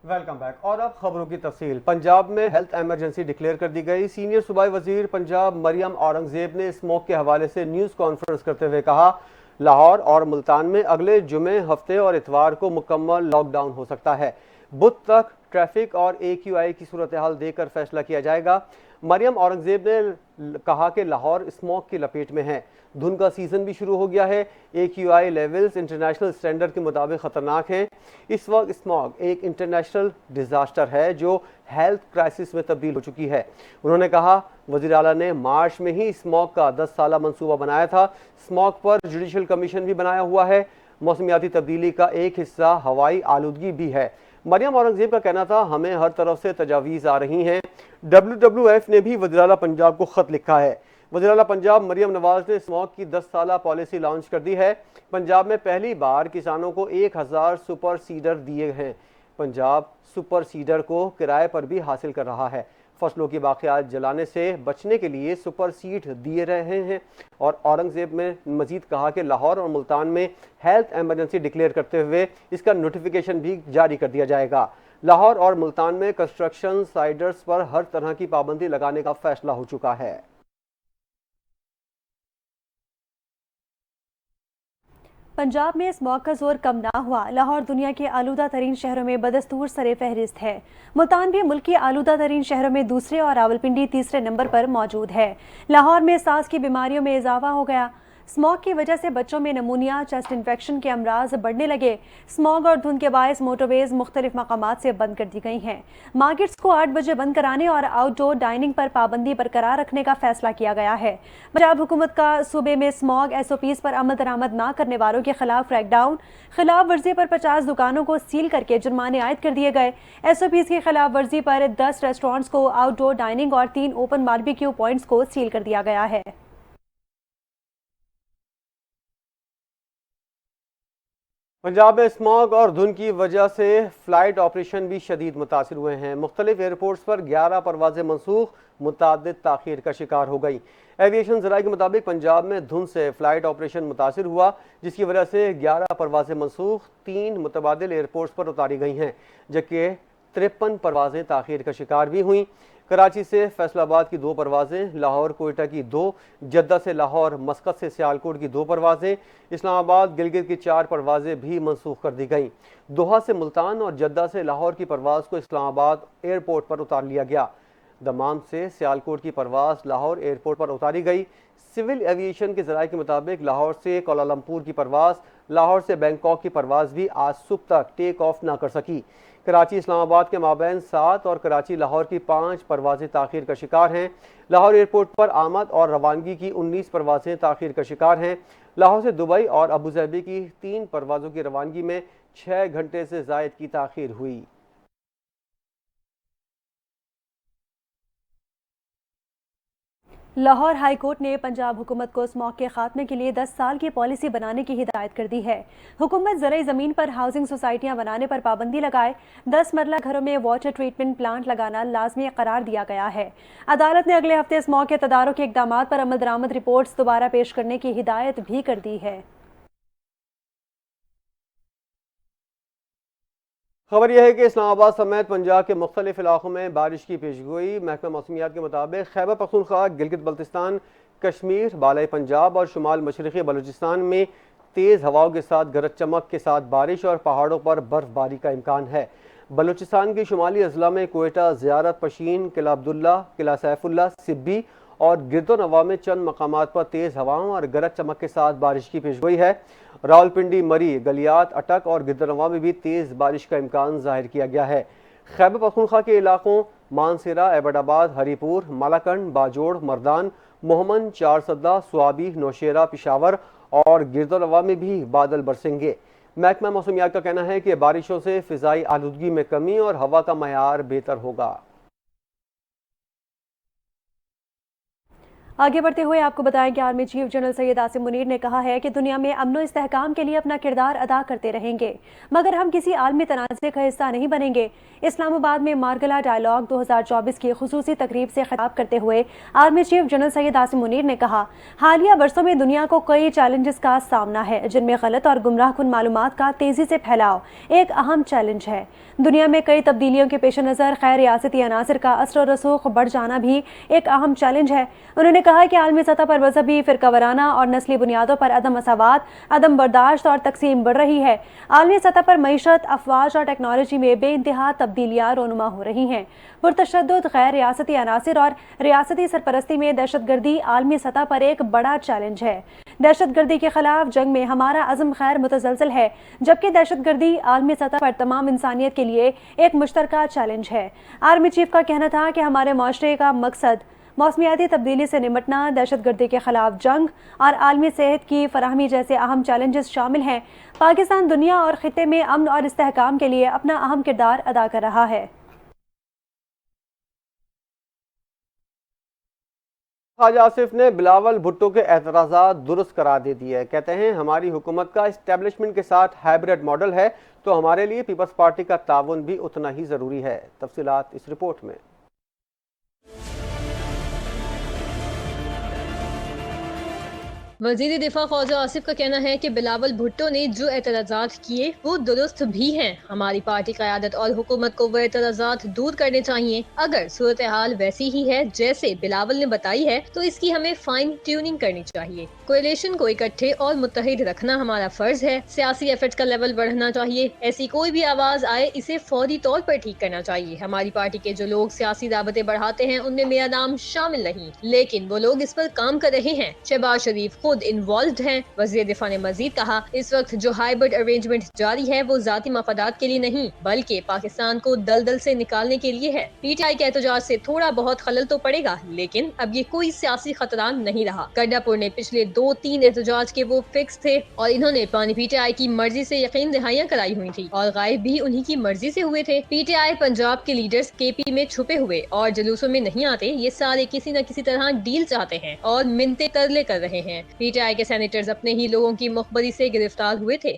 Welcome back. और अब खबरों की तफसील। पंजाब में हेल्थ एमरजेंसी डिक्लेयर कर दी गई। सीनियर सूबाई वजीर पंजाब मरियम औरंगजेब ने स्मोक के हवाले से न्यूज़ कॉन्फ्रेंस करते हुए कहा, लाहौर और मुल्तान में अगले जुमे, हफ्ते और इतवार को मुकम्मल लॉकडाउन हो सकता है। बुध तक ट्रैफिक और AQI की सूरत हाल देकर फैसला किया जाएगा। मरियम औरंगजेब ने कहा कि लाहौर स्मोक की लपेट में है, धुंध का सीजन भी शुरू हो गया है। AQI लेवल्स इंटरनेशनल स्टैंडर्ड के मुताबिक खतरनाक हैं। इस वक्त स्मॉग एक इंटरनेशनल डिजास्टर है जो हेल्थ क्राइसिस में तब्दील हो चुकी है। उन्होंने कहा, वज़ीर आला ने मार्च में ही स्मॉग का 10 साला मंसूबा बनाया था। स्मॉग पर जुडिशल कमीशन भी बनाया हुआ है। मौसमियाती तब्दीली का एक हिस्सा हवाई आलूदगी भी है। मरियम औरंगजेब का कहना था, हमें हर तरफ से तजावीज़ आ रही हैं। WWF ने भी वज़ीर आला पंजाब को ख़त लिखा है। वज़ीर आला पंजाब मरियम नवाज ने स्मॉग की 10 साला पॉलिसी लॉन्च कर दी है। पंजाब में पहली बार किसानों को 1000 सुपर सीडर दिए हैं। पंजाब सुपर सीडर को किराए पर भी हासिल कर रहा है। फसलों की बाक़ियात जलाने से बचने के लिए सुपर सीड दिए रहे हैं। और औरंगजेब ने मजीद कहा कि लाहौर और मुल्तान में हेल्थ एमरजेंसी डिक्लेयर करते हुए इसका नोटिफिकेशन भी जारी कर दिया जाएगा। लाहौर और मुल्तान में कंस्ट्रक्शन साइट्स पर हर तरह की पाबंदी लगाने का फैसला हो चुका है। पंजाब में स्मॉग का जोर कम ना हुआ। लाहौर दुनिया के आलूदा तरीन शहरों में बदस्तूर सरे फहरिस्त है। मुल्तान भी मुल्क के आलूदा तरीन शहरों में दूसरे और रावलपिंडी तीसरे नंबर पर मौजूद है। लाहौर में सांस की बीमारियों में इजाफा हो गया। स्मॉग की वजह से बच्चों में नमूनिया, चेस्ट इन्फेक्शन के अमराज बढ़ने लगे। स्मॉग और धुंध के बायस मोटरवेज मुख्तलिफ मकामात से बंद कर दी गई हैं। मार्केट्स को 8 बजे बंद कराने और आउटडोर डाइनिंग पर पाबंदी बरकरार रखने का फैसला किया गया है। पंजाब हुकूमत का सूबे में स्मॉग SOPs पर अमल दरामद ना करने वालों के खिलाफ क्रैकडाउन। खिलाफ वर्जी पर 50 दुकानों को सील करके जुर्माने आयद कर दिए गए। SOPs की खिलाफ वर्जी पर 10 रेस्टोरेंट्स को, आउटडोर डाइनिंग और 3 ओपन बारबेक्यू पॉइंट्स को सील कर दिया गया है। पंजाब में स्मॉग और धुंध की वजह से फ़्लाइट ऑपरेशन भी शदीद मुतासिर हुए हैं। मुख्तलिफ एयरपोर्ट्स पर 11 परवाज़ें मनसूख, मुतअद्दिद ताख़ीर का शिकार हो गई। एविएशन ज़राए के मुताबिक पंजाब में धुंध से फ़्लाइट ऑपरेशन मुतासिर हुआ, जिसकी वजह से 11 परवाज़ें मनसूख, 3 मुतबादिल एयरपोर्ट्स पर उतारी गई हैं, जबकि 53 परवाज़ें ताख़ीर का शिकार भी हुई। कराची से फैसलाबाद की 2 परवाज़ें, लाहौर कोयटा की 2, जद्दा से लाहौर, मस्कत से सियालकोट की 2 परवाज़ें, इस्लामाबाद गिलगित की 4 परवाज़ें भी मनसूख कर दी गईं। दोहा से मुल्तान और जद्दा से लाहौर की परवाज़ को इस्लामाबाद एयरपोर्ट पर उतार लिया गया। दमाम से सियालकोट की परवाज़ लाहौर एयरपोर्ट पर उतारी गई। सिविल एविएशन के ज़राए के मुताबिक लाहौर से कोलालमपुर की परवाज़, लाहौर से बैंकॉक की परवाज़ भी आज सुबह तक टेक ऑफ ना कर सकी। कराची इस्लामाबाद के माबैन 7 और कराची लाहौर की 5 परवाज़ें ताख़ीर का शिकार हैं। लाहौर एयरपोर्ट पर आमद और रवानगी की 19 परवाज़ें ताख़ीर का शिकार हैं। लाहौर से दुबई और अबूज़ाबी की 3 परवाज़ों की रवानगी में 6 घंटे से ज़ायद की ताख़ीर हुई। लाहौर हाई कोर्ट ने पंजाब हुकूमत को स्मॉग के खात्मे के लिए 10 साल की पॉलिसी बनाने की हिदायत कर दी है। हुकूमत ज़रई ज़मीन पर हाउसिंग सोसाइटियां बनाने पर पाबंदी लगाए। 10 मरला घरों में वाटर ट्रीटमेंट प्लांट लगाना लाजमी करार दिया गया है। अदालत ने अगले हफ्ते स्मॉग के तदारुक के इकदामात पर अमल दरामद रिपोर्ट्स दोबारा पेश करने की हिदायत भी कर दी है। खबर यह है कि इस्लामाबाद समेत पंजाब के मुख्तलिफ इलाकों में बारिश की पेशगोई। महकमा मौसमियात के मुताबिक खैबर पख्तूनख्वा, गिलगित बल्तिस्तान, कश्मीर, बालाई पंजाब और शुमाल मशरक़ी बलूचिस्तान में तेज़ हवाओं के साथ गरज चमक के साथ बारिश और पहाड़ों पर बर्फबारी का इम्कान है। बलूचिस्तान के शुमाली अजला में कोयटा, ज़ियारत, पशीन, किला अब्दुल्ला, किला सैफुल्ला, सिब्बी और गिरदोनवा में चंद मकामात पर तेज़ हवाओं और गरज चमक के साथ बारिश की पेशगोई है। रावलपिंडी, मरी, गलियात, अटक और गिरदोनवा में भी तेज़ बारिश का इम्कान जाहिर किया गया है। खैबर पख्तूनख्वा के इलाकों मानसरा, एबटाबाद, हरीपुर, मालाकंड, बाजोड़, मर्दान, मोहम्मद, चारसदा, स्वाबी, नौशेरा, पिशावर और गिरदोनवा में भी बादल बरसेंगे। महकमा मौसमियात का कहना है कि बारिशों से फ़िज़ाई आलूदगी में कमी और हवा का मयार बेहतर होगा। आगे बढ़ते हुए आपको बताएं कि army chief general Syed Asim Munir ने कहा है कि दुनिया में अमन और इस्तेहकाम के लिए अपना किरदार अदा करते रहेंगे, मगर हम किसी आलमी तनाज़े का हिस्सा नहीं बनेंगे। इस्लामाबाद में मार्गला डायलॉग 2024 की खुसूसी तकरीब से खिताब करते हुए army chief general Syed Asim Munir ने कहा, हालिया बरसों में दुनिया को कई चैलेंजेस का सामना है, जिनमें गलत और गुमराहकुन मालूमात का तेजी से फैलाव एक अहम चैलेंज है। दुनिया में कई तब्दीलियों के पेश नज़र गैर रियासती अनासर का असर और रसूख बढ़ जाना भी एक अहम चैलेंज है। उन्होंने कहा कि आलमी सतह पर मजहबी, फिरकावाराना और नस्ली बुनियादों पर अदम मसावात, अदम बर्दाश्त और तकसीम बढ़ रही है। आलमी सतह पर मईशत, अफवाज और टेक्नोलॉजी में बेइंतहा तब्दीलियाँ रोनुमा हो रही हैं। पुरतशद्दुद गैर रियासती अनासर और रियासती सरपरस्ती में दहशतगर्दी आलमी सतह पर एक बड़ा चैलेंज है। दहशतगर्दी के खिलाफ जंग में हमारा अज़म खैर मुतसलसल है, जबकि दहशतगर्दी आलमी सतह पर तमाम इंसानियत के लिए एक मुश्तरका चैलेंज है। आर्मी चीफ का कहना था कि हमारे माशरे का मकसद मौसमियाती तब्दीली से निपटना, दहशतगर्दी के खिलाफ जंग और आलमी सेहत की फराहमी जैसे अहम चैलेंजेस शामिल हैं। पाकिस्तान दुनिया और खित्ते में अमन और इस्तेहकाम के लिए अपना अहम किरदार अदा कर रहा है। ख्वाजा आसिफ ने बिलावल भुट्टो के एतराज़ात दुरुस्त करार दे दिए है। कहते हैं हमारी हुकूमत का इस्टेब्लिशमेंट के साथ हाइब्रिड मॉडल है, तो हमारे लिए पीपल्स पार्टी का ताउन भी उतना ही ज़रूरी है। तफसीलात इस रिपोर्ट में। वज़ीर दिफा ख्वाजा आसिफ का कहना है कि बिलावल भुट्टो ने जो एतराज़ात किए वो दुरुस्त भी हैं। हमारी पार्टी क़यादत और हुकूमत को वो एतराज़ात दूर करने चाहिए। अगर सूरत हाल वैसी ही है जैसे बिलावल ने बताई है तो इसकी हमें फाइन ट्यूनिंग करनी चाहिए। कोएलिशन को इकट्ठे और मुत्तहिद रखना हमारा फर्ज है। सियासी एफर्ट्स का लेवल बढ़ना चाहिए। ऐसी कोई भी आवाज़ आए इसे फौरी तौर पर ठीक करना चाहिए। हमारी पार्टी के जो लोग सियासी दावतें बढ़ाते हैं उनमें मेरा नाम शामिल नहीं, लेकिन वो लोग इस पर काम कर रहे हैं। शहबाज शरीफ खुद इन्वॉल्व्ड हैं। वज़ीर दिफा ने मजीद कहा, इस वक्त जो हाइब्रिड अरेंजमेंट जारी है वो जाती मफादात के लिए नहीं बल्कि पाकिस्तान को दलदल से निकालने के लिए है। पीटीआई के एहतजाज से थोड़ा बहुत खलल तो पड़ेगा, लेकिन अब ये कोई सियासी खतरा नहीं रहा। गड्डापुर ने पिछले 2-3 एहतजाज के वो फिक्स थे और इन्होंने पानी पीटीआई की मर्जी से यकीन दहाइयां कराई हुई थी और गायब भी उन्हीं की मर्जी से हुए थे। पीटीआई पंजाब के लीडर्स केपी में छुपे हुए और जुलूसों में नहीं आते। ये सारे किसी न किसी तरह डील चाहते हैं और मिन्नतें तरले कर रहे हैं। पीटीआई के सेनेटर्स अपने ही लोगों की मुखबरी से गिरफ्तार हुए थे।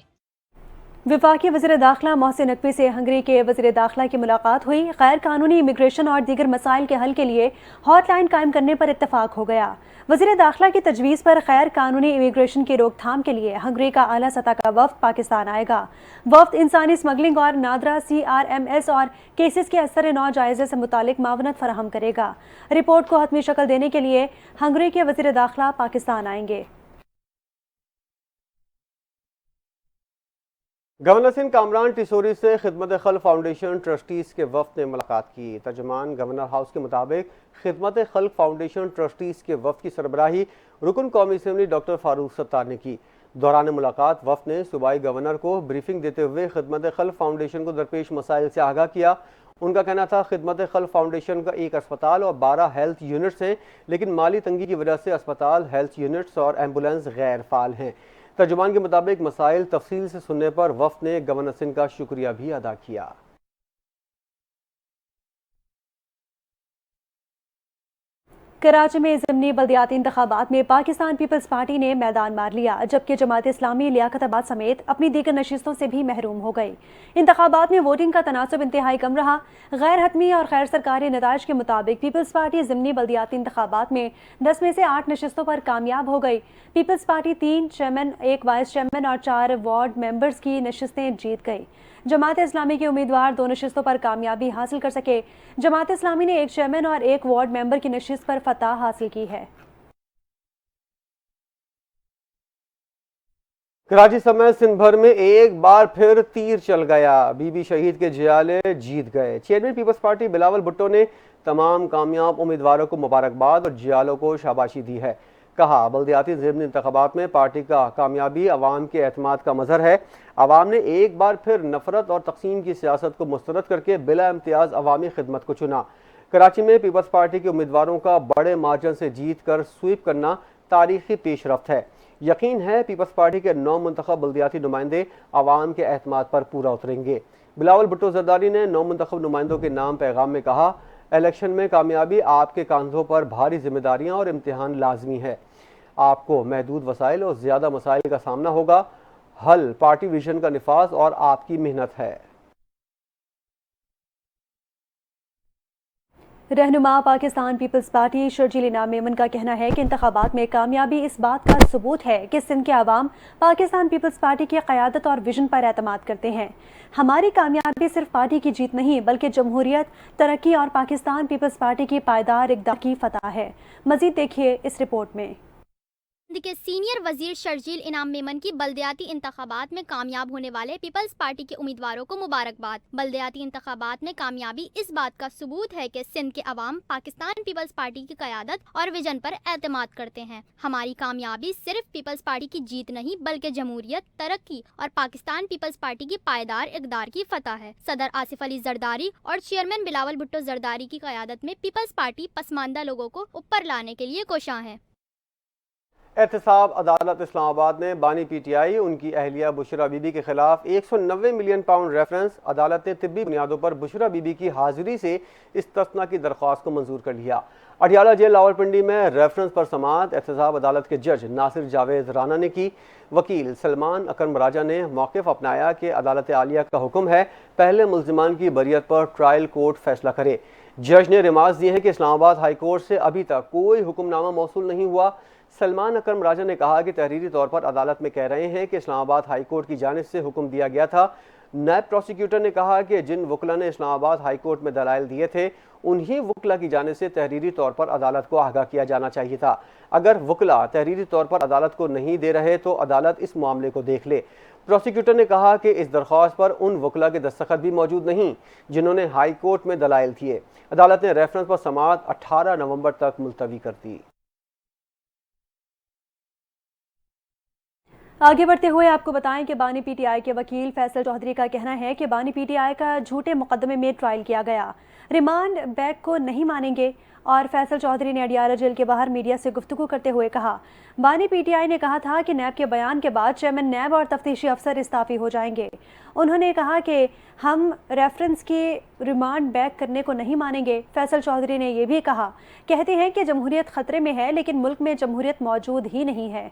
वफाकी वज़ीर दाखिला मोहसिन नकवी से हंगरी के वज़ीर दाखिला की मुलाकात हुई। गैर कानूनी इमिग्रेशन और दीगर मसाइल के हल के लिए हॉटलाइन कायम करने पर इत्तफाक हो गया। वज़ीर दाखिला की तजवीज़ पर गैर कानूनी इमिग्रेशन की रोकथाम के लिए हंगरी का आला सतह का वफ्द पाकिस्तान आएगा। वफ्द इंसानी स्मगलिंग और नादरा CRMS और केसेस के असर नौ जायजे से मुतालिक मावनत फराहम करेगा। रिपोर्ट को हतमी शक्ल देने के लिए हंगरी के वज़ीर दाखिला पाकिस्तान आएंगे। गवर्नर सिंह कामरान टिसोरी से खिदमत खल्क फाउंडेशन ट्रस्टीज़ के वफ्द ने मुलाकात की। तर्जुमान गवर्नर हाउस के मुताबिक खिदमत खल्क फाउंडेशन ट्रस्टीज़ के वफ्द की सरबराही रुकन कौमी असम्बली डॉक्टर फारूक सत्तार ने की। दौरान मुलाकात वफ्द ने सूबाई गवर्नर को ब्रीफिंग देते हुए खिदमत खल्क फाउंडेशन को दरपेश मसाइल से आगाह किया। उनका कहना था खिदमत खल्क फाउंडेशन का एक अस्पताल और 12 हेल्थ यूनिट्स हैं, लेकिन माली तंगी की वजह से अस्पताल, हेल्थ यूनिट्स और एम्बुलेंस गैर फाल हैं। तर्जुमान के मुताबिक मसाइल तफसील से सुनने पर वफ्द ने गवर्नर सिंह का शुक्रिया भी अदा किया। कराची में ज़िमनी बल्दियाती इंतखाबात में पाकिस्तान पीपल्स पार्टी ने मैदान मार लिया, जबकि जमात इस्लामी लियाकताबाद समेत अपनी दीगर नशिस्तों से भी महरूम हो गई। इंतखाबात में वोटिंग का तनासब इंतहाई कम रहा। गैर हतमी और गैर सरकारी नताइज के मुताबिक पीपल्स पार्टी ज़िमनी बल्दियाती इंतखाबात में 10 में से 8 नशिस्तों पर कामयाब हो गई। Peoples Party 3 chairman, 1 vice chairman और 4 वार्ड मेंबर्स की नशिस्तें जीत गई। जमात इस्लामी के उम्मीदवार 2 नशिस्तों पर कामयाबी हासिल कर सके। जमात इस्लामी ने 1 चेयरमैन और 1 वार्ड मेंबर की नशिस्त पर फतह हासिल की है। कराची समेत सिंध भर में एक बार फिर तीर चल गया। बीबी शहीद के जियाले जीत गए। चेयरमैन पीपल्स पार्टी बिलावल भुट्टो ने तमाम कामयाब उम्मीदवारों को मुबारकबाद और जियालों को शाबाशी दी है। कहा, बल्दियाती ज़िमनी इंतखाबात में पार्टी का कामयाबी अवाम के एतमाद का मज़हर है। अवाम ने एक बार फिर नफरत और तकसीम की सियासत को मुस्तरद करके बिला इम्तियाज़ अवामी खिदमत को चुना। कराची में पीपल्स पार्टी के उम्मीदवारों का बड़े मार्जिन से जीत कर स्वीप करना तारीखी पेशरफ्त है। यकीन है पीपल्स पार्टी के 9 मुंतखब बल्दियाती नुमाइंदे अवाम के एतमाद पर पूरा उतरेंगे। बिलावल भुट्टो जरदारी ने 9 मुंतखब नुमाइंदों के नाम पैगाम में कहा, الیکشن میں کامیابی آپ کے کاندھوں پر بھاری ذمہ داریاں اور امتحان لازمی ہے۔ آپ کو محدود وسائل اور زیادہ مسائل کا سامنا ہوگا۔ حل پارٹی ویژن کا نفاذ اور آپ کی محنت ہے۔ رہنما پاکستان پیپلز پارٹی شرجیل انعام میمن کا کہنا ہے کہ انتخابات میں کامیابی اس بات کا ثبوت ہے کہ سندھ کے عوام پاکستان پیپلز پارٹی کی قیادت اور ویژن پر اعتماد کرتے ہیں۔ ہماری کامیابی صرف پارٹی کی جیت نہیں بلکہ جمہوریت، ترقی اور پاکستان پیپلز پارٹی کی پائیدار اقدام کی فتح ہے۔ مزید دیکھیے اس رپورٹ میں۔ سندھ کے سینئر وزیر شرجیل انعام میمن کی بلدیاتی انتخابات میں کامیاب ہونے والے پیپلز پارٹی کے امیدواروں کو مبارکباد۔ بلدیاتی انتخابات میں کامیابی اس بات کا ثبوت ہے کہ سندھ کے عوام پاکستان پیپلز پارٹی کی قیادت اور ویژن پر اعتماد کرتے ہیں۔ ہماری کامیابی صرف پیپلز پارٹی کی جیت نہیں بلکہ جمہوریت، ترقی اور پاکستان پیپلز پارٹی کی پائیدار اقدار کی فتح ہے۔ صدر آصف علی زرداری اور چیئرمین بلاول بھٹو زرداری کی قیادت میں پیپلز پارٹی پسماندہ لوگوں کو اوپر لانے کے لیے کوشاں ہے۔ احتساب عدالت اسلام آباد نے بانی پی ٹی آئی ان کی اہلیہ بشرا بی بی کے خلاف 190 ملین پاؤنڈ ریفرنس عدالت نے طبی بنیادوں پر بشرا بی بی کی حاضری سے استثناء کی درخواست کو منظور کر لیا۔ اڈیالہ جیل لاولپنڈی میں ریفرنس پر سماعت احتساب عدالت کے جج ناصر جاوید رانا نے کی۔ وکیل سلمان اکرم راجہ نے موقف اپنایا کہ عدالت عالیہ کا حکم ہے پہلے ملزمان کی بریت پر ٹرائل کورٹ فیصلہ کرے۔ جج نے ریمارکس دیے ہیں کہ اسلام آباد ہائی کورٹ سے ابھی تک کوئی حکم نامہ موصول نہیں ہوا۔ سلمان اکرم راجہ نے کہا کہ تحریری طور پر عدالت میں کہہ رہے ہیں کہ اسلام آباد ہائی کورٹ کی جانب سے حکم دیا گیا تھا۔ نائب پروسیکیوٹر نے کہا کہ جن وکلا نے اسلام آباد ہائی کورٹ میں دلائل دیے تھے انہی وکلا کی جانب سے تحریری طور پر عدالت کو آگاہ کیا جانا چاہیے تھا۔ اگر وکلا تحریری طور پر عدالت کو نہیں دے رہے تو عدالت اس معاملے کو دیکھ لے۔ پروسیکیوٹر نے کہا کہ اس درخواست پر ان وکلا کے دستخط بھی موجود نہیں جنہوں نے ہائی کورٹ میں دلائل دیے۔ عدالت نے ریفرنس پر سماعت 18 نومبر تک ملتوی کر دی۔ آگے بڑھتے ہوئے آپ کو بتائیں کہ بانی پی ٹی آئی کے وکیل فیصل چودھری کا کہنا ہے کہ بانی پی ٹی آئی کا جھوٹے مقدمے میں ٹرائل کیا گیا، ریمانڈ بیک کو نہیں مانیں گے۔ اور فیصل چودھری نے اڈیالہ جیل کے باہر میڈیا سے گفتگو کرتے ہوئے کہا بانی پی ٹی آئی نے کہا تھا کہ نیب کے بیان کے بعد چیئرمین نیب اور تفتیشی افسر استعفی ہو جائیں گے۔ انہوں نے کہا کہ ہم ریفرنس کی ریمانڈ بیک کرنے کو نہیں مانیں گے۔ فیصل چودھری نے یہ بھی کہا، کہتے ہیں کہ جمہوریت خطرے میں ہے لیکن ملک میں جمہوریت موجود ہی نہیں ہے۔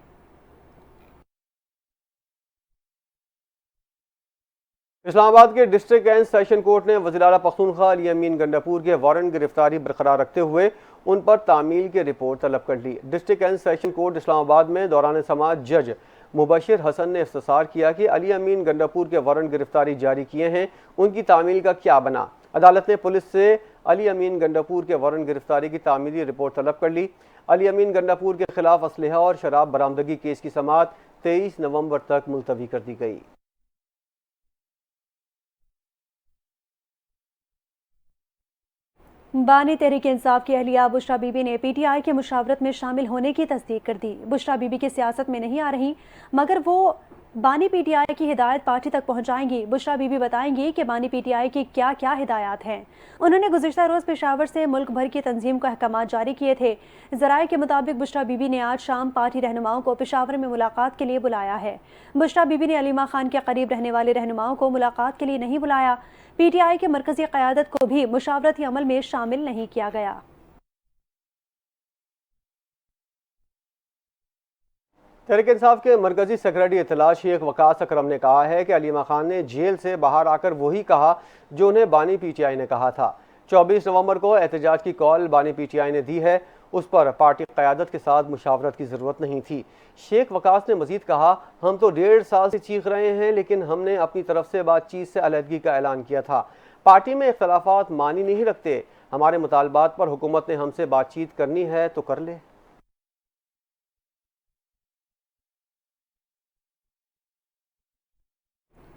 اسلام آباد کے ڈسٹرکٹ اینڈ سیشن کورٹ نے وزیر اعلیٰ پختونخوا علی امین گنڈاپور کے وارنٹ گرفتاری برقرار رکھتے ہوئے ان پر تعمیل کی رپورٹ طلب کر لی۔ ڈسٹرکٹ اینڈ سیشن کورٹ اسلام آباد میں دوران سماعت جج مبشر حسن نے استفسار کیا کہ علی امین گنڈاپور کے وارنٹ گرفتاری جاری کیے ہیں، ان کی تعمیل کا کیا بنا۔ عدالت نے پولیس سے علی امین گنڈاپور کے وارنٹ گرفتاری کی تعمیلی رپورٹ طلب کر لی۔ علی امین گنڈاپور کے خلاف اسلحہ اور شراب برآمدگی کیس کی سماعت 23 نومبر تک ملتوی کر دی گئی۔ بانی تحریک انصاف کی اہلیہ بشرا بی بی نے پی ٹی آئی کے مشاورت میں شامل ہونے کی تصدیق کر دی۔ بشرا بی بی کی سیاست میں نہیں آ رہی مگر وہ بانی پی ٹی آئی کی ہدایت پارٹی تک پہنچائیں گی۔ بشرا بی بی بتائیں گی کہ بانی پی ٹی آئی کی کیا کیا ہدایات ہیں۔ انہوں نے گزشتہ روز پشاور سے ملک بھر کی تنظیم کو احکامات جاری کیے تھے۔ ذرائع کے مطابق بشرا بی بی نے آج شام پارٹی رہنماؤں کو پشاور میں ملاقات کے لیے بلایا ہے۔ بشرا بی بی نے علیمہ خان کے قریب رہنے والے رہنماؤں کو ملاقات کے لیے نہیں بلایا۔ پی ٹی آئی کے مرکزی قیادت کو بھی مشاورتی عمل میں شامل نہیں کیا گیا۔ تحریک انصاف کے مرکزی سیکرٹری اطلاع شیخ وقاص اکرم نے کہا ہے کہ علیمہ خان نے جیل سے باہر آ کر وہی کہا جو انہیں بانی پی ٹی آئی نے کہا تھا۔ 24 نومبر کو احتجاج کی کال بانی پی ٹی آئی نے دی ہے، اس پر پارٹی قیادت کے ساتھ مشاورت کی ضرورت نہیں تھی۔ شیخ وقاص نے مزید کہا، ہم تو 1.5 سال سے چیخ رہے ہیں لیکن ہم نے اپنی طرف سے بات چیت سے علیحدگی کا اعلان کیا تھا۔ پارٹی میں اختلافات معنی نہیں رکھتے، ہمارے مطالبات پر حکومت نے ہم سے بات چیت کرنی ہے تو کر لے۔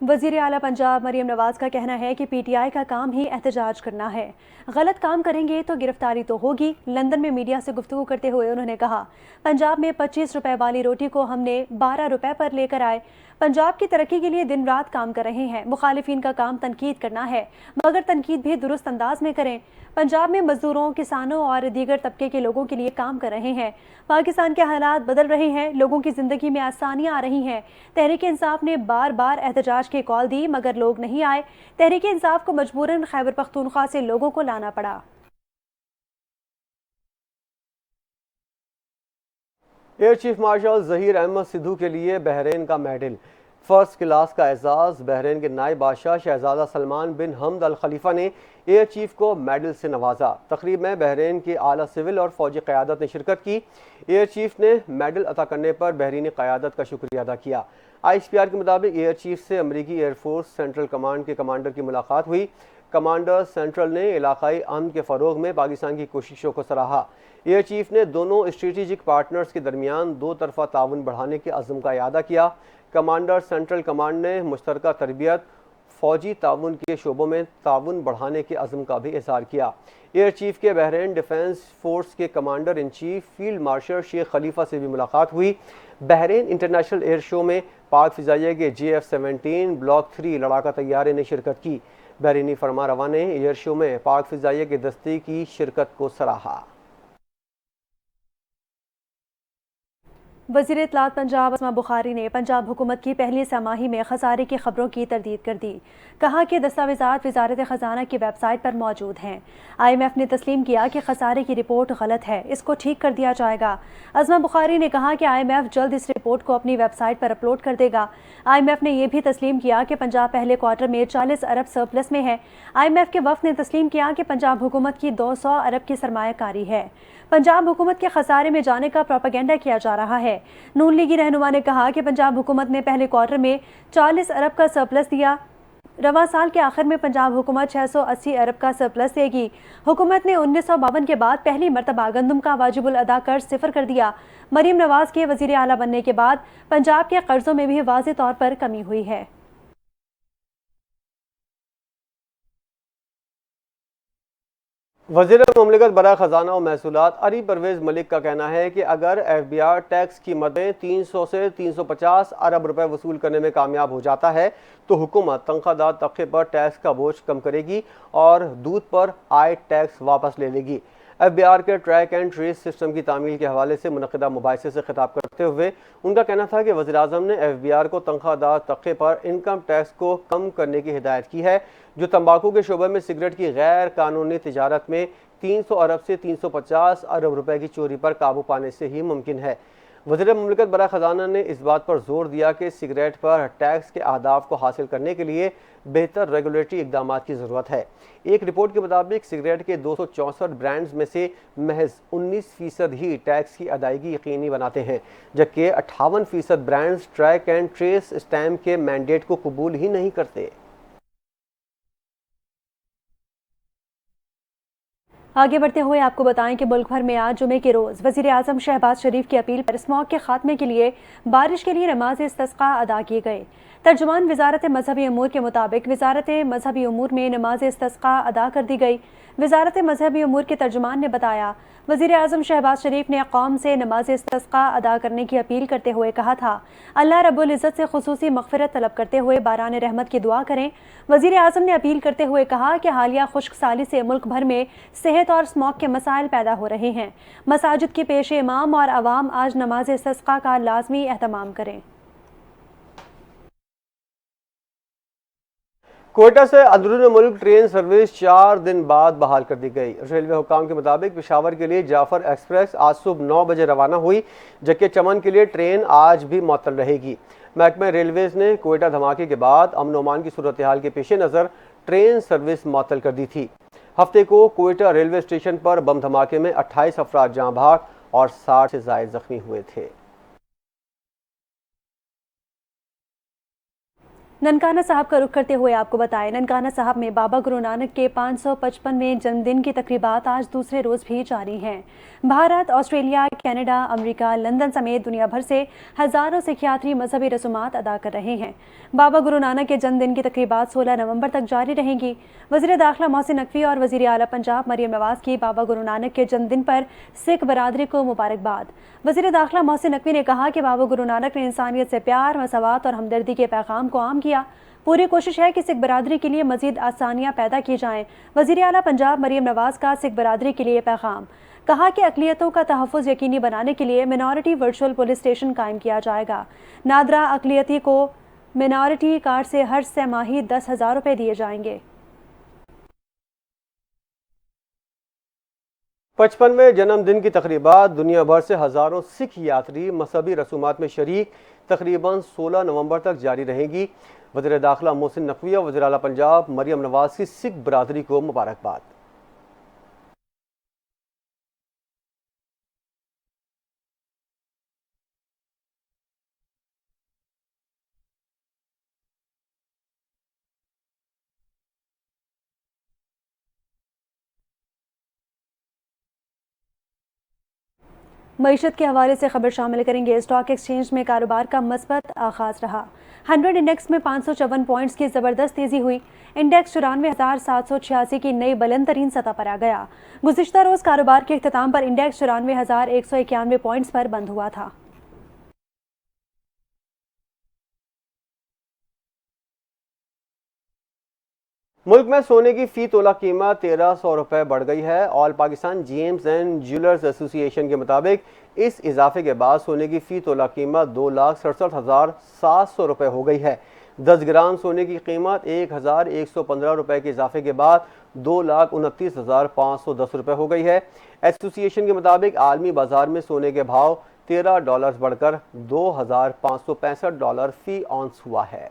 وزیر اعلیٰ پنجاب مریم نواز کا کہنا ہے کہ پی ٹی آئی کا کام ہی احتجاج کرنا ہے، غلط کام کریں گے تو گرفتاری تو ہوگی۔ لندن میں میڈیا سے گفتگو کرتے ہوئے انہوں نے کہا، پنجاب میں 25 روپے والی روٹی کو ہم نے 12 روپے پر لے کر آئے۔ پنجاب کی ترقی کے لیے دن رات کام کر رہے ہیں۔ مخالفین کا کام تنقید کرنا ہے مگر تنقید بھی درست انداز میں کریں۔ پنجاب میں مزدوروں، کسانوں اور دیگر طبقے کے لوگوں کے لیے کام کر رہے ہیں۔ پاکستان کے حالات بدل رہے ہیں، لوگوں کی زندگی میں آسانیاں آ رہی ہیں۔ تحریک انصاف نے بار بار احتجاج کی کال دی مگر لوگ نہیں آئے۔ تحریک انصاف کو مجبوراً خیبر پختونخوا سے لوگوں کو لانا پڑا۔ Air chief marshal Zaheer Ahmed Sidhu کے لیے بحرین کا میڈل، فرسٹ کلاس کا اعزاز۔ بحرین کے نائب بادشاہ شہزادہ سلمان بن حمد الخلیفہ نے ایئر چیف کو میڈل سے نوازا۔ تقریب میں بحرین کی اعلیٰ سول اور فوجی قیادت نے شرکت کی۔ ایئر چیف نے میڈل عطا کرنے پر بحرینی قیادت کا شکریہ ادا کیا۔ ICPR کے مطابق ایئر چیف سے امریکی ایئر فورس سینٹرل کمانڈ کے کمانڈر کی ملاقات ہوئی۔ کمانڈر سینٹرل نے علاقائی امن کے فروغ میں پاکستان کی کوششوں کو سراہا۔ ایئر چیف نے دونوں اسٹریٹجک پارٹنرز کے درمیان دو طرفہ تعاون بڑھانے کے عزم کا اعادہ کیا۔ کمانڈر سینٹرل کمانڈ نے مشترکہ تربیت، فوجی تعاون کے شعبوں میں تعاون بڑھانے کے عزم کا بھی اظہار کیا۔ ایئر چیف کے بحرین ڈیفنس فورس کے commander in chief field marshal Sheikh خلیفہ سے بھی ملاقات ہوئی۔ بحرین انٹرنیشنل ایئر شو میں پاک فضائیہ کے JF-17 بلاک 3 لڑاکا طیارے نے شرکت کی۔ بحرینی فرمان روا نے ایئر شو میں پاک فضائیہ کے دستے کی شرکت کو سراہا۔ وزیر اطلاعات پنجاب اسما بخاری نے پنجاب حکومت کی پہلی سہ ماہی میں خسارے کی خبروں کی تردید کر دی۔ کہا کہ دستاویزات وزارت خزانہ کی ویب سائٹ پر موجود ہیں۔ IMF نے تسلیم کیا کہ خسارے کی رپورٹ غلط ہے، اس کو ٹھیک کر دیا جائے گا۔ اسما بخاری نے کہا کہ IMF جلد اس رپورٹ کو اپنی ویب سائٹ پر اپلوڈ کر دے گا۔ IMF نے یہ بھی تسلیم کیا کہ پنجاب پہلے کوارٹر میں 40 ارب سرپلس میں ہے۔ IMF کے وفد نے تسلیم کیا کہ پنجاب حکومت کی 200 ارب کی سرمایہ کاری ہے۔ پنجاب حکومت کے خسارے میں جانے کا پروپیگنڈا کیا جا رہا ہے۔ نون لیگی رہنما نے کہا کہ پنجاب حکومت نے پہلے کوارٹر میں 40 ارب کا سرپلس دیا۔ رواں سال کے آخر میں پنجاب حکومت 680 ارب کا سرپلس دے گی۔ حکومت نے 1952 کے بعد پہلی مرتبہ گندم کا واجب الادا قرض صفر کر دیا۔ مریم نواز کے وزیر اعلیٰ بننے کے بعد پنجاب کے قرضوں میں بھی واضح طور پر کمی ہوئی ہے۔ وزیر مملکت برائے خزانہ و محصولات علی پرویز ملک کا کہنا ہے کہ اگر FBR ٹیکس کی مد میں 300 سے 350 ارب روپے وصول کرنے میں کامیاب ہو جاتا ہے تو حکومت تنخواہ دار طبقے پر ٹیکس کا بوجھ کم کرے گی اور دودھ پر عائد ٹیکس واپس لے لے گی۔ FBR کے ٹریک اینڈ ٹریس سسٹم کی تعمیل کے حوالے سے منعقدہ مباحثے سے خطاب کرتے ہوئے ان کا کہنا تھا کہ وزیراعظم نے FBR کو تنخواہ دار طبقے پر انکم ٹیکس کو کم کرنے کی ہدایت کی ہے، جو تمباکو کے شعبے میں سگریٹ کی غیر قانونی تجارت میں 300 ارب سے 350 ارب روپے کی چوری پر قابو پانے سے ہی ممکن ہے۔ وزیر مملکت برائے خزانہ نے اس بات پر زور دیا کہ سگریٹ پر ٹیکس کے اہداف کو حاصل کرنے کے لیے بہتر ریگولیٹری اقدامات کی ضرورت ہے۔ ایک رپورٹ کے مطابق سگریٹ کے 264 برانڈز میں سے محض 19% ہی ٹیکس کی ادائیگی یقینی بناتے ہیں، جبکہ 58% brands track and trace stamp کے مینڈیٹ کو قبول ہی نہیں کرتے۔ آگے بڑھتے ہوئے آپ کو بتائیں کہ ملک بھر میں آج جمعے کے روز وزیر اعظم شہباز شریف کی اپیل پر اسموگ کے خاتمے کے لیے بارش کے لیے نماز استسقاء ادا کیے گئے۔ ترجمان وزارت مذہبی امور کے مطابق وزارت مذہبی امور میں نماز استسقاء ادا کر دی گئی۔ وزارت مذہبی امور کے ترجمان نے بتایا، وزیر اعظم شہباز شریف نے قوم سے نماز استسقاء ادا کرنے کی اپیل کرتے ہوئے کہا تھا، اللہ رب العزت سے خصوصی مغفرت طلب کرتے ہوئے باران رحمت کی دعا کریں۔ وزیر اعظم نے اپیل کرتے ہوئے کہا کہ حالیہ خشک سالی سے ملک بھر میں صحت اور اسموگ کے مسائل پیدا ہو رہے ہیں۔ مساجد کے پیش امام اور عوام آج نماز استسقاء کا لازمی اہتمام کریں۔ کوئٹہ سے اندرون ملک ٹرین سروس 4 دن بعد بحال کر دی گئی۔ ریلوے حکام کے مطابق پشاور کے لیے جعفر ایکسپریس آج صبح 9 بجے روانہ ہوئی، جبکہ چمن کے لیے ٹرین آج بھی معطل رہے گی۔ محکمہ ریلویز نے کوئٹہ دھماکے کے بعد امن و امان کی صورتحال کے پیش نظر ٹرین سروس معطل کر دی تھی۔ ہفتے کو کوئٹہ ریلوے اسٹیشن پر بم دھماکے میں 28 افراد جاں بحق اور 60 سے زائد زخمی ہوئے تھے۔ ننکانہ صاحب کا رخ کرتے ہوئے آپ کو بتائیں، ننکانہ صاحب میں بابا گرو نانک کے 555ویں جنم دن کی تقریبات آج دوسرے روز بھی جاری ہیں۔ بھارت، آسٹریلیا، کینیڈا، امریکہ، لندن سمیت دنیا بھر سے ہزاروں سکھ یاتری مذہبی رسومات ادا کر رہے ہیں۔ بابا گرو نانک کے جنم دن کی تقریبات 16 نومبر تک جاری رہیں گی۔ وزیر داخلہ محسن نقوی اور وزیر اعلیٰ پنجاب مریم نواز کی بابا گرو نانک کے جنم دن پر سکھ برادری کو مبارکباد۔ وزیر داخلہ محسن نقوی نے کہا کہ بابا گرو نانک نے انسانیت سے پیار، مساوات اور ہمدردی کے پیغام کو عام کیا۔ پوری کوشش ہے کہ سکھ برادری کے لیے مزید آسانیاں پیدا کی جائیں۔ وزیر اعلیٰ پنجاب مریم نواز کا سکھ برادری کے لیے پیغام، کہا کہ اقلیتوں کا تحفظ یقینی بنانے کے لیے مینارٹی ورچوئل پولیس اسٹیشن قائم کیا جائے گا۔ نادرا اقلیتی کو مینارٹی کارڈ سے ہر سہ ماہی 10,000 روپے دیے جائیں گے۔ 55वें जन्मदिन की तकरीबात दुनिया भर से हज़ारों सिख यात्री मजहबी रसूमात में शरीक तकरीबन 16 नवंबर तक जारी रहेंगी। वज़ीर दाखिला मोहसिन नकवी और वज़ीर आला पंजाब मरियम नवाज की सिख बरादरी को मुबारकबाद। मईशत के हवाले से खबर शामिल करेंगे। स्टॉक एक्सचेंज में कारोबार का मस्बत आगाज रहा। 100 इंडेक्स में 554 पॉइंट्स की ज़बरदस्त तेज़ी हुई। इंडेक्स 94,786 की नई बुलंद तरीन सतह पर आ गया। गुज़िश्ता रोज़ कारोबार के इख्तिताम पर इंडेक्स 94,191 पॉइंट्स पर बंद हुआ था। मुल्क में सोने की फी तोला कीमत 1300 रुपये बढ़ गई है। All Pakistan James and jewellers association के मुताबिक इस इजाफे के बाद सोने की फी तोला कीमत 2,67,700 रुपये हो गई है। 10 ग्राम सोने की कीमत 1,115 रुपये के इजाफे के बाद 2,29,510 रुपये हो गई है। एसोसिएशन के मुताबिक आलमी बाजार में सोने के भाव $13 बढ़कर $2,565 फी ऑन्स हुआ है।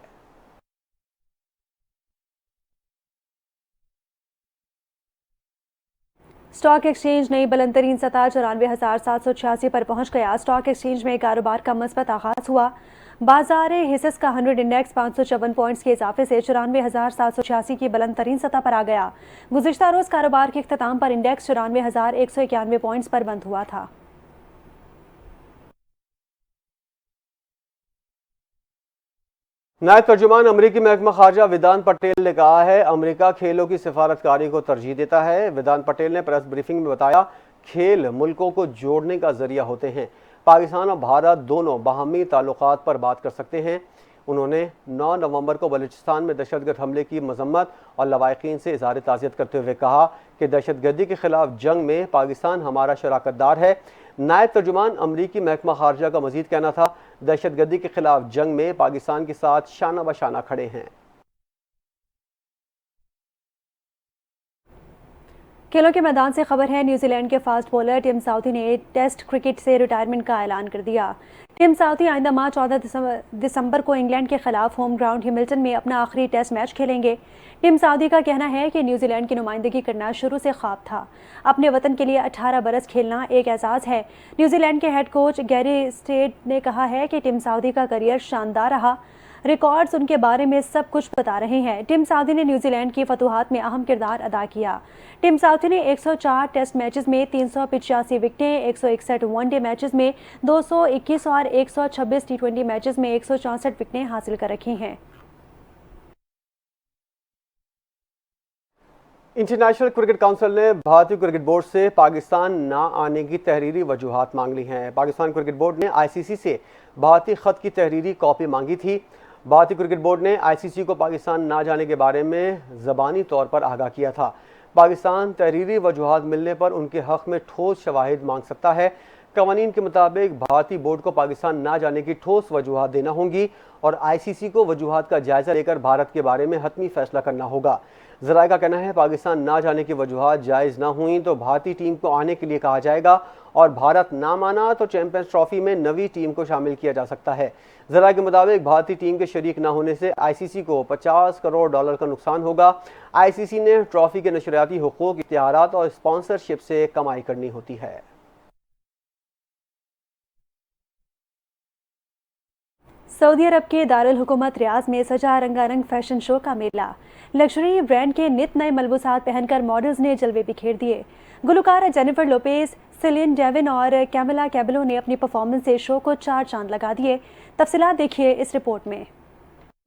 स्टॉक एक्सचेंज नई बुलंद तरीन सतह 94,786 पर पहुंच गया। स्टॉक एक्सचेंज में कारोबार का मस्बत आगाज हुआ। बाजार हिस्स का 100 इंडेक्स 554 पॉइंट्स के इजाफे से 94,786 की बुलंद तरीन सतह पर आ गया। गुज़िश्ता रोज कारोबार के इख्तिताम पर इंडेक्स 94,191 पॉइंट्स पर बंद हुआ था। नायब तर्जुमान अमरीकी महकमा खारजा वेदांत पटेल ने कहा है अमरीका खेलों की सिफारतकारी को तरजीह देता है। वेदांत पटेल ने प्रेस ब्रीफिंग में बताया खेल मुल्कों को जोड़ने का जरिया होते हैं। पाकिस्तान और भारत दोनों बाहमी ताल्लुकात पर बात कर सकते हैं। उन्होंने 9 नवंबर को बलूचिस्तान में दहशतगर्द हमले की मजम्मत और लवाहिकीन से इज़हार ताज़ियत करते हुए कहा कि दहशतगर्दी के खिलाफ जंग में पाकिस्तान हमारा शराकतदार है। नायब तर्जुमान अमरीकी महकमा खारजा का मजीद कहना था दहशतगर्दी के खिलाफ जंग में पाकिस्तान के साथ शाना बशाना खड़े हैं। खेलों के मैदान से खबर है न्यूजीलैंड के फास्ट बॉलर टिम साउथी ने टेस्ट क्रिकेट से रिटायरमेंट का ऐलान कर दिया। टिम साउथी आइंदा माह 14 दिसंबर को इंग्लैंड के खिलाफ होम ग्राउंड हिमिल्टन में अपना आखिरी टेस्ट मैच खेलेंगे। टिम साउथी का कहना है कि न्यूजीलैंड की नुमाइंदगी करना शुरू से ख्वाब था। अपने वतन के लिए 18 बरस खेलना एक एजाज़ है। न्यूजीलैंड के हेड कोच गैरी स्टेट ने कहा है कि टिम साउथी का करियर शानदार रहा। रिकॉर्ड्स उनके बारे में सब कुछ बता रहे हैं। टिम साउथी ने न्यूजीलैंड की फतूहात में अहम किरदार अदा किया। टिम साउथी ने 104 टेस्ट मैचेस में 385 विकेटें, 161 वनडे मैचेस में 221 और 126 टी20 मैचेस में 164 विकेटें हासिल कर रखी हैं। इंटरनेशनल क्रिकेट काउंसिल ने भारतीय क्रिकेट बोर्ड से पाकिस्तान ना आने की तहरीरी वजूहात मांग ली हैं। पाकिस्तान क्रिकेट बोर्ड ने आईसीसी से भारतीय खत की तहरीरी कॉपी मांगी थी। भारतीय क्रिकेट बोर्ड ने आईसीसी को पाकिस्तान ना जाने के बारे में ज़बानी तौर पर आगाह किया था। पाकिस्तान तहरीरी वजूहात मिलने पर उनके हक़ में ठोस शवाहिद मांग सकता है। कवानीन के मुताबिक भारतीय बोर्ड को पाकिस्तान ना जाने की ठोस वजूहात देना होंगी और आईसीसी को वजूहात का जायजा लेकर भारत के बारे में हतमी फैसला करना होगा। ज़राए का कहना है पाकिस्तान ना जाने की वजूहात जायज़ ना हुई तो भारतीय टीम को आने के लिए कहा जाएगा और भारत ना माना तो चैंपियंस ट्रॉफी में नवी टीम को शामिल किया जा सकता है। ज़राए के मुताबिक भारतीय टीम के शरीक ना होने से आईसीसी को $50 करोड़ का नुकसान होगा। आईसीसी ने ट्रॉफी के नशरियाती हुकूक, इख्तियारात और स्पॉन्सरशिप से कमाई करनी होती है। सऊदी अरब के दारुल हुकूमत रियाज में सजा रंगारंग फैशन शो का मेला। लग्जरी ब्रांड के नित नए मलबूसात पहनकर मॉडल्स ने जलवे बिखेर दिए। गुलकार जेनिफर लोपेज, सेलिन डेविन और कैमिला कैबलो ने अपनी परफॉर्मेंस से शो को 4 चांद लगा दिए। तफसीलात देखिए इस रिपोर्ट में।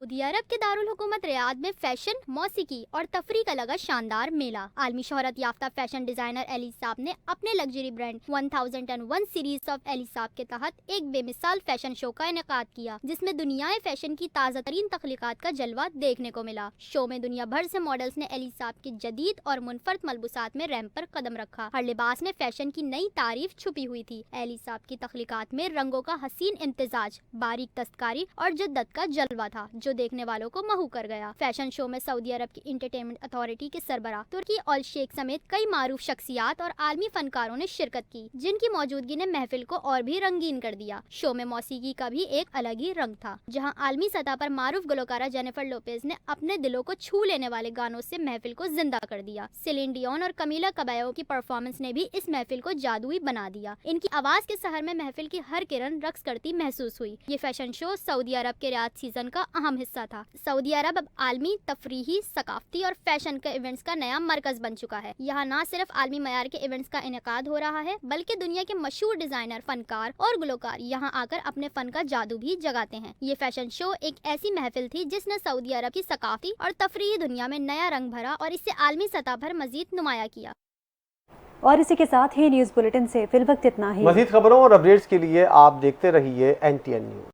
सऊदी अरब के दारुल हुकूमत रियाद में फैशन, मौसीकी और तफरीह का लगा शानदार मेला। आलमी शोहरत याफ्ता फैशन डिजाइनर एली साब ने अपने luxury brand 1001 series of Elie Saab के तहत एक बेमिसाल फैशन शो का इनेकाद किया, जिसमें दुनियाए फैशन की ताज़ा तरीन तख्लीकात का जलवा देखने को मिला। शो में दुनिया भर से मॉडल्स ने एली साब की जदीद और मुनफरद मलबूसात में रैंप पर कदम रखा। हर लिबास में फैशन की नई तारीफ छुपी हुई थी। एली साब की तख्लीकात में रंगों का हसीन इम्तिजाज, बारीक दस्तकारी और जिद्दत का जलवा था, जो देखने वालों को महू कर गया। फैशन शो में सऊदी अरब की इंटरटेनमेंट अथॉरिटी के सरबराह तुर्की अल शेख समेत कई मारूफ शख्सियात और आलमी फनकारों ने शिरकत की, जिनकी मौजूदगी ने महफिल को और भी रंगीन कर दिया। शो में मौसीकी का भी एक अलग ही रंग था, जहां आलमी सतह पर मारूफ गुलकारा जेनिफर लोपेज ने अपने दिलों को छू लेने वाले गानों से महफिल को जिंदा कर दिया। सेलिन डियोन और कमीला कबायो की परफॉर्मेंस ने भी इस महफिल को जादुई बना दिया। इनकी आवाज के सहर में महफिल की हर किरण रक्स करती महसूस हुई। ये फैशन शो सऊदी अरब के रियाद सीजन का अहम हिस्सा था। सऊदी अरब अब आलमी तफरीही, सकाफती और फैशन के इवेंट्स का नया मरकज बन चुका है। यहाँ न सिर्फ आलमी मयार के इवेंट्स का इनेकाद हो रहा है, बल्कि दुनिया के मशहूर डिजाइनर, फनकार और गुलकार यहाँ आकर अपने फन का जादू भी जगाते हैं। ये फैशन शो एक ऐसी महफिल थी जिसने सऊदी अरब की सकाफती और तफरीही दुनिया में नया रंग भरा और इसे आलमी सतह पर मजीद नुमाया किया। और इसी के साथ ही न्यूज़ बुलेटिन से फिल वक्त इतना ही। मजीद खबरों और अपडेट्स के लिए आप देखते रहिए NTN न्यूज़।